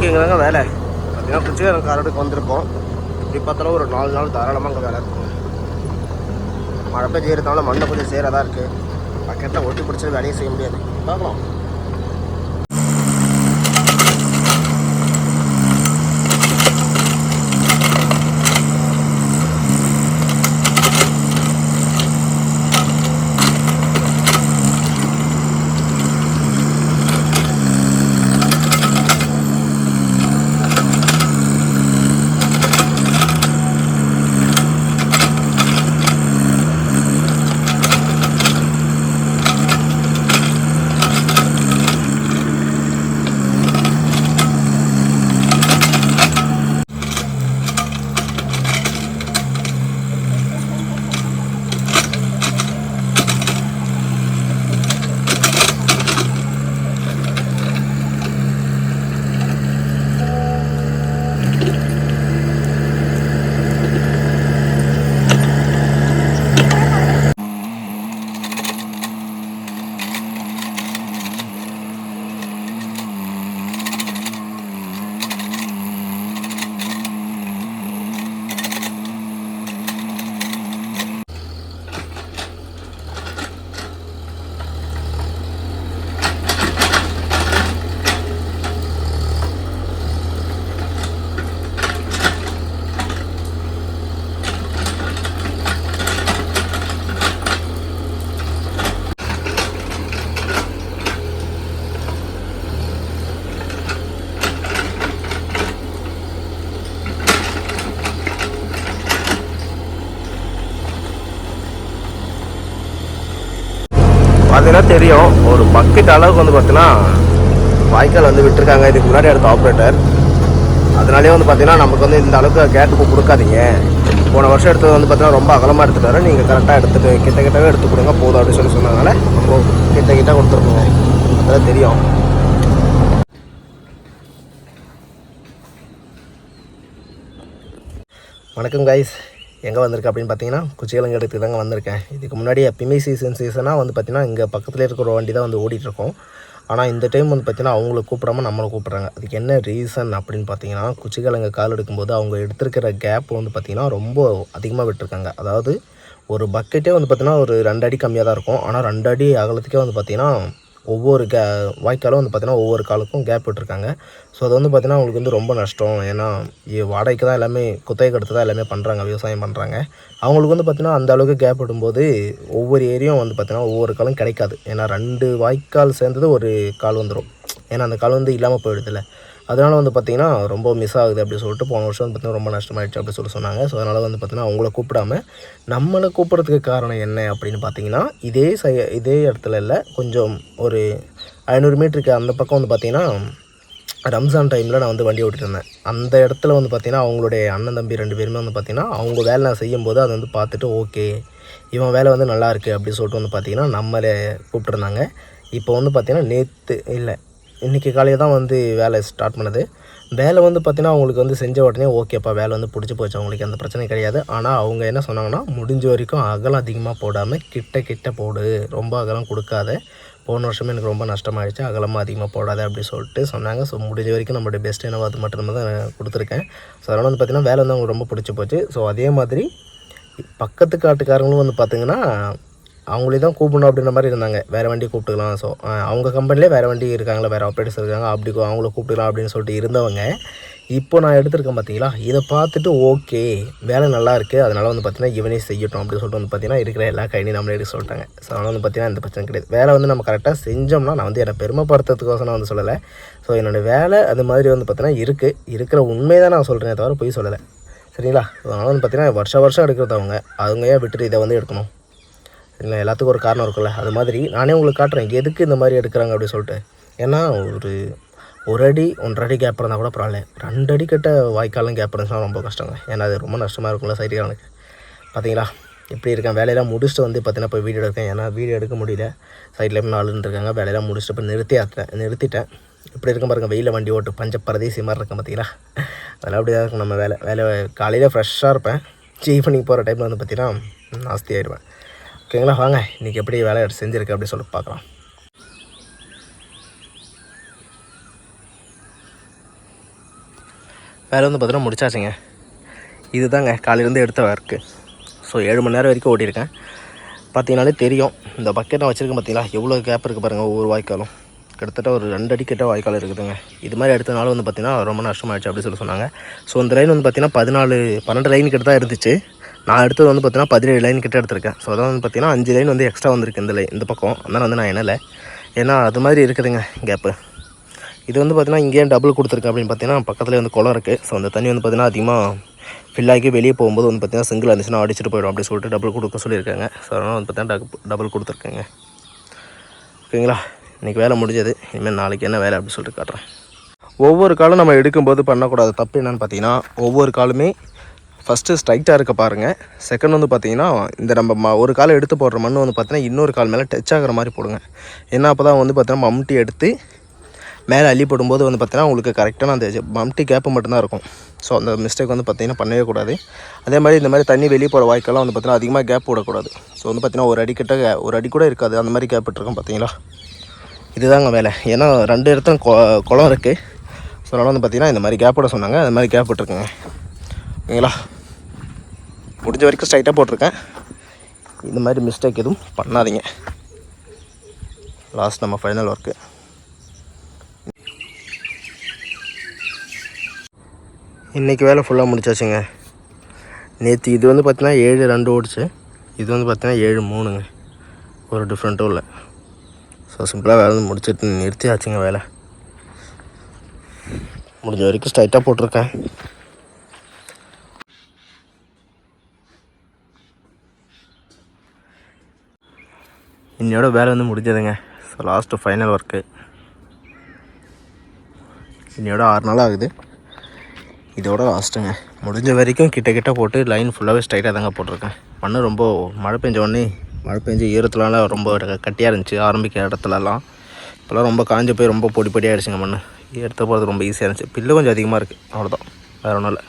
நாளைக்கு எங்கதாங்க வேலை பார்த்தீங்கன்னா குச்சிக்காரன் காரோடுக்கு வந்திருப்போம். இப்படி பார்த்தாலும் ஒரு 4 நாள் தாராளமாக அங்கே வேலை இருக்குங்க. மழை பெய்ய இருந்தாலும் மண்ணை கொஞ்சம் சேரதான் இருக்குது. பக்கெட்டில் ஒட்டி பிடிச்சி வேலையும் செய்ய முடியாது. பார்க்கலாம். பார்த்தீங்கன்னா தெரியும், ஒரு பக்கெட் அளவுக்கு வந்து பார்த்தீங்கன்னா வாய்க்கால் வந்து விட்டுருக்காங்க. இதுக்கு முன்னாடி எடுத்த ஆப்ரேட்டர். அதனாலே வந்து பார்த்தீங்கன்னா நமக்கு வந்து இந்த அளவுக்கு கேட்டுக்கு கொடுக்காதீங்க. போன வருஷம் எடுத்தது வந்து பார்த்தீங்கன்னா ரொம்ப அகலமாக எடுத்துட்டாரு. நீங்கள் கரெக்டாக எடுத்துகிட்டு கிட்டவே எடுத்து கொடுங்க போதும் அப்படின்னு சொன்னதுனால நம்ம கிட்ட கொடுத்துருக்கோங்க. அதெல்லாம் தெரியும். வணக்கம் கைஸ். எங்கே வந்திருக்கேன் அப்படின்னு பார்த்தீங்கன்னா குச்சிக்கிழங்கு இடத்துக்கு தாங்க வந்திருக்கேன். இதுக்கு முன்னாடி எப்பயுமே சீசனாக வந்து பார்த்தீங்கன்னா இங்கே பக்கத்தில் இருக்கிற வண்டி தான் வந்து ஓடிட்டுருக்கோம். ஆனால் இந்த டைம் வந்து பார்த்தீங்கன்னா அவங்கள கூப்பிடாமல் நம்மளை கூப்பிட்றாங்க. அதுக்கு என்ன ரீசன் அப்படின்னு பார்த்தீங்கன்னா குச்சிக்கிழங்கு கால் எடுக்கும்போது அவங்க எடுத்துருக்கிற கேப் வந்து பார்த்திங்கன்னா ரொம்ப அதிகமாக விட்டுருக்காங்க. அதாவது ஒரு பக்கெட்டே வந்து பார்த்திங்கன்னா ஒரு 2 அடி கம்மியாக தான் இருக்கும். ஆனால் 2 அடி அகலத்துக்கே வந்து பார்த்திங்கன்னா ஒவ்வொரு வாய்க்காலும் வந்து பார்த்திங்கன்னா ஒவ்வொரு காலுக்கும் கேப் விட்டுருக்காங்க. ஸோ அது வந்து பார்த்திங்கன்னா அவங்களுக்கு வந்து ரொம்ப நஷ்டம். ஏன்னா வாடகைக்கு தான் எல்லாமே குத்தகைக்கு எடுத்து தான் எல்லாமே பண்ணுறாங்க, விவசாயம் பண்ணுறாங்க. அவங்களுக்கு வந்து பார்த்திங்கன்னா அந்த அளவுக்கு கேப் விடும்போது ஒவ்வொரு ஏரியும் வந்து பார்த்திங்கன்னா ஒவ்வொரு காலும் கிடைக்காது. ஏன்னா 2 வாய்க்கால் சேர்ந்தது ஒரு கால் வந்துடும். ஏன்னா அந்த கால் வந்து இல்லாமல் போயிடுதில்ல. அதனால் வந்து பார்த்திங்கன்னா ரொம்ப மிஸ் ஆகுது அப்படின்னு சொல்லிட்டு போன வருஷம் வந்து பார்த்திங்கன்னா ரொம்ப நஷ்டமாயிடுச்சு அப்படின்னு சொன்னாங்க. ஸோ அதனால் வந்து பார்த்திங்கன்னா அவங்கள கூப்பிடாம நம்மளை கூப்பிட்றதுக்கு காரணம் என்ன அப்படின்னு பார்த்திங்கன்னா இதே இடத்துல இல்லை, கொஞ்சம் ஒரு 500 மீட்டருக்கு அந்த பக்கம் வந்து பார்த்திங்கன்னா ரம்ஜான் டைமில் நான் வந்து வண்டி ஓட்டிகிட்டு இருந்தேன். அந்த இடத்துல வந்து பார்த்திங்கன்னா அவங்களுடைய அண்ணன் தம்பி 2 பேருமே வந்து பார்த்திங்கன்னா அவங்க வேலை நான் செய்யும்போது அதை வந்து பார்த்துட்டு ஓகே இவன் வேலை வந்து நல்லாயிருக்கு அப்படின்னு சொல்லிட்டு வந்து பார்த்திங்கன்னா நம்மளே கூப்பிட்ருந்தாங்க. இப்போ வந்து பார்த்திங்கன்னா இன்றைக்கி காலையில் தான் வந்து வேலை ஸ்டார்ட் பண்ணது. வேலை வந்து பார்த்திங்கன்னா அவங்களுக்கு வந்து செஞ்ச உடனே ஓகேப்பா வேலை வந்து பிடிச்சி போச்சு, அவங்களுக்கு அந்த பிரச்சனை கிடையாது. ஆனால் அவங்க என்ன சொன்னாங்கன்னா முடிஞ்ச வரைக்கும் அகலம் அதிகமாக போடாமல் கிட்ட போடு, ரொம்ப அகலம் கொடுக்காத. போன வருஷமே எனக்கு ரொம்ப நஷ்டமாகிடுச்சு, அகலமாக அதிகமாக போடாத அப்படி சொல்லிட்டு சொன்னாங்க. ஸோ முடிஞ்ச வரைக்கும் நம்மளுடைய பெஸ்ட் என்னவோ அது மட்டும் தான் கொடுத்துருக்கேன். ஸோ அதனால் வந்து பார்த்திங்கன்னா வேலை வந்து அவங்களுக்கு ரொம்ப பிடிச்சி போச்சு. ஸோ அதே மாதிரி பக்கத்து காட்டுக்காரங்களும் வந்து பார்த்திங்கன்னா அவங்களே தான் கூப்பிடணும் அப்படின்ற மாதிரி இருந்தாங்க. வேறு வண்டி கூப்பிட்டுக்கலாம். ஸோ அவங்க கம்பெனிலே வேறு வண்டி இருக்காங்களா, வேறு ஆப்ரேட்டர்ஸ் இருக்காங்க, அப்படி அவங்கள கூப்பிட்டுக்கலாம் அப்படின்னு சொல்லிட்டு இருந்தவங்க இப்போ நான் எடுத்திருக்கேன் பார்த்தீங்களா, இதை பார்த்துட்டு ஓகே வேலை நல்லா இருக்குது, அதனால் வந்து பார்த்திங்கன்னா இவனே செய்யட்டும் அப்படின்னு சொல்லிட்டு வந்து பார்த்திங்கன்னா இருக்கிற எல்லா கையிலையும் நம்மளே எடுக்க சொல்லிட்டாங்க. ஸோ அதனால் வந்து பார்த்திங்கன்னா இந்த பிரச்சனை கிடையாது. வேலை வந்து நம்ம கரெக்டாக செஞ்சோம்னா, நான் வந்து என்னை பெருமைப்படுத்துறதுக்கோசம் நான் வந்து சொல்லலை. ஸோ என்னோடய வேலை அது மாதிரி வந்து பார்த்திங்கன்னா இருக்கிற உண்மையை தான் நான் சொல்கிறேன், தவிர போய் சொல்லலை. சரிங்களா? அதனால் வந்து பார்த்திங்கன்னா வருஷம் எடுக்கிறது அவங்க ஏன் விட்டுட்டு இதை வந்து எடுக்கணும்? இல்லை, எல்லாத்துக்கும் ஒரு காரணம் இருக்குல்ல. அது மாதிரி நானே உங்களுக்கு காட்டுறேன் எதுக்கு இந்த மாதிரி எடுக்கிறாங்க அப்படின்னு சொல்லிட்டு. ஏன்னா ஒரு அடி 1.5 அடி கேப் இருந்தால் கூட பரவாயில்ல, 2 அடி கிட்ட வாய்க்காலும் கேப் இருந்துச்சுன்னா ரொம்ப கஷ்டங்க. ஏன்னா அது ரொம்ப நஷ்டமாக இருக்கும்ல சைடுக்காரனுக்கு. பார்த்தீங்களா எப்படி இருக்கேன்? வேலையெல்லாம் முடிச்சுட்டு வந்து பார்த்தீங்கன்னா போய் வீடியோ எடுக்கேன். ஏன்னா வீடியோ எடுக்க முடியல, சைட்லேயும் 4 இருக்காங்க. வேலையெல்லாம் முடிச்சுட்டு போய் நிறுத்திட்டேன். இப்படி இருக்க பாருங்க, வெயிலில் வண்டி ஓட்டு பஞ்ச பரதேசி மாதிரி இருக்கேன் பார்த்தீங்களா. அதெல்லாம் அப்படி தான் இருக்கும் நம்ம வேலை. காலையில் ஃப்ரெஷ்ஷாக இருப்பேன். ஈவினிங் போகிற டைமில் வந்து பார்த்திங்கன்னா நாஸ்தி ஆகிடுவேன். ஓகேங்களா? வாங்க இன்றைக்கி எப்படி வேலை செஞ்சுருக்கு அப்படி சொல்லிட்டு பார்க்கலாம். வேலை வந்து பார்த்தீங்கன்னா முடிச்சாச்சுங்க. இது தாங்க காலையிலேருந்து எடுத்த ஒர்க்கு. ஸோ 7 மணி நேரம் வரைக்கும் ஓட்டியிருக்கேன். பார்த்தீங்கனாலே தெரியும், இந்த பக்கெட் நான் வச்சுருக்கேன் பார்த்தீங்களா, எவ்வளோ கேப் இருக்குது பாருங்கள். ஒவ்வொரு வாய்க்காலும் கிட்டத்தட்ட ஒரு 2 அடி கிட்ட வாய்க்கால் இருக்குதுங்க. இது மாதிரி எடுத்தனால வந்து பார்த்திங்கன்னா ரொம்ப நஷ்டமாயிடுச்சு அப்படின்னு சொன்னாங்க. ஸோ இந்த லைன் வந்து பார்த்திங்கன்னா 12 லைன் கிட்ட தான் இருந்துச்சு. நான் எடுத்தது வந்து பார்த்திங்கன்னா 17 லைன் கிட்ட எடுத்திருக்கேன். ஸோ அதான் வந்து பார்த்திங்கன்னா 5 லைன் வந்து எக்ஸ்ட்ரா வந்திருக்கு இந்த பக்கம். அதனால் வந்து நான் என்னலை, ஏன்னா அது மாதிரி இருக்குதுங்க கேப்பு. இது வந்து பார்த்திங்கன்னா இங்கேயும் டபுள் கொடுத்துருக்கேன் அப்படின்னு பார்த்தீங்கன்னா பக்கத்துலேயே வந்து குளம் இருக்குது. ஸோ அந்த தண்ணி வந்து பார்த்திங்கன்னா அதிகமாக ஃபில் ஆகி வெளியே போகும்போது வந்து பார்த்திங்கன்னா சிங்கிள் இருந்துச்சுன்னா அடிச்சுட்டு போயிடும் அப்படின்னு சொல்லிட்டு டபுள் கொடுக்க சொல்லியிருக்காங்க. ஸோ அதனால் வந்து பார்த்திங்கன்னா டபுள் கொடுத்துருக்கேங்க. ஓகேங்களா, இன்றைக்கி வேலை முடிஞ்சது. இனிமேல் நாளைக்கு என்ன வேலை அப்படின்னு சொல்லிட்டு காட்டுறேன். ஒவ்வொரு காலும் நம்ம எடுக்கும்போது பண்ணக்கூடாது தப்பு என்னென்னு பார்த்தீங்கன்னா, ஒவ்வொரு காலுமே ஃபஸ்ட்டு ஸ்ட்ரைட்டாக இருக்க பாருங்கள். செகண்ட் வந்து பார்த்திங்கன்னா இந்த நம்ம ஒரு காலை எடுத்து போடுற மண் வந்து பார்த்திங்கன்னா இன்னொரு கால் மேலே டச் ஆகிற மாதிரி போடுங்க. ஏன்னா அப்போ தான் வந்து பார்த்திங்கன்னா மம்டி எடுத்து மேலே அள்ளி போடும்போது வந்து பார்த்திங்கன்னா உங்களுக்கு கரெக்டான அந்த மம்டி கேப்பு மட்டும்தான் இருக்கும். ஸோ அந்த மிஸ்டேக் வந்து பார்த்திங்கன்னா பண்ணவே கூடாது. அதே மாதிரி இந்த மாதிரி தண்ணி வெளியே போகிற வாய்க்கெல்லாம் வந்து பார்த்திங்கன்னா அதிகமாக கேப் போடக்கூடாது. ஸோ வந்து பார்த்திங்கன்னா ஒரு அடி கூட இருக்காது, அந்த மாதிரி கேப் விட்டுருக்கோம் பார்த்தீங்களா. இதுதாங்க வேலை. ஏன்னா 2 இடத்துல குளம் இருக்குது. ஸோ அதனால் வந்து பார்த்திங்கன்னா இந்த மாதிரி கேப் போட சொன்னாங்க, அந்த மாதிரி கேப் விட்டுருக்குங்க. ஓகேங்களா, முடிஞ்ச வரைக்கும் ஸ்ட்ரைட்டாக போட்டிருக்கேன். இந்த மாதிரி மிஸ்டேக் எதுவும் பண்ணாதீங்க. லாஸ்ட் நம்ம ஃபைனல் ஒர்க்கு. இன்றைக்கி வேலை ஃபுல்லாக முடிச்சாச்சுங்க. நேற்று இது வந்து பார்த்திங்கன்னா 7-2 ஓடிச்சு. இது வந்து பார்த்திங்கன்னா 7-3ங்க. ஒரு டிஃப்ரெண்ட்டும் இல்லை. ஸோ சிம்பிளாக வேலை வந்து முடிச்சுட்டு நிறுத்தியாச்சுங்க. வேலை முடிஞ்ச வரைக்கும் ஸ்ட்ரைட்டாக போட்டிருக்கேன். இன்னையோட வேலை வந்து முடிஞ்சதுங்க. So last final work. இன்னையோட 6 நாள் ஆகுது. இதோட லாஸ்ட்டுங்க. முடிஞ்ச வரைக்கும் கிட்ட போட்டு லைன் ஃபுல்லாகவே ஸ்ட்ரைட்டாக தாங்க போட்டிருக்கேன். மண் ரொம்ப மழை பெஞ்ச ஈரத்துலலாம் ரொம்ப கட்டியாக இருந்துச்சு ஆரம்பிக்கிற இடத்துலலாம். இப்போலாம் ரொம்ப காஞ்ச போய் ரொம்ப பொடி ஆகிடுச்சுங்க. மண் எடுத்து போகிறது ரொம்ப ஈஸியாக இருந்துச்சு. பில்லு கொஞ்சம் அதிகமாக இருக்குது, அவ்வளோதான், வேறு ஒன்றும் இல்லை.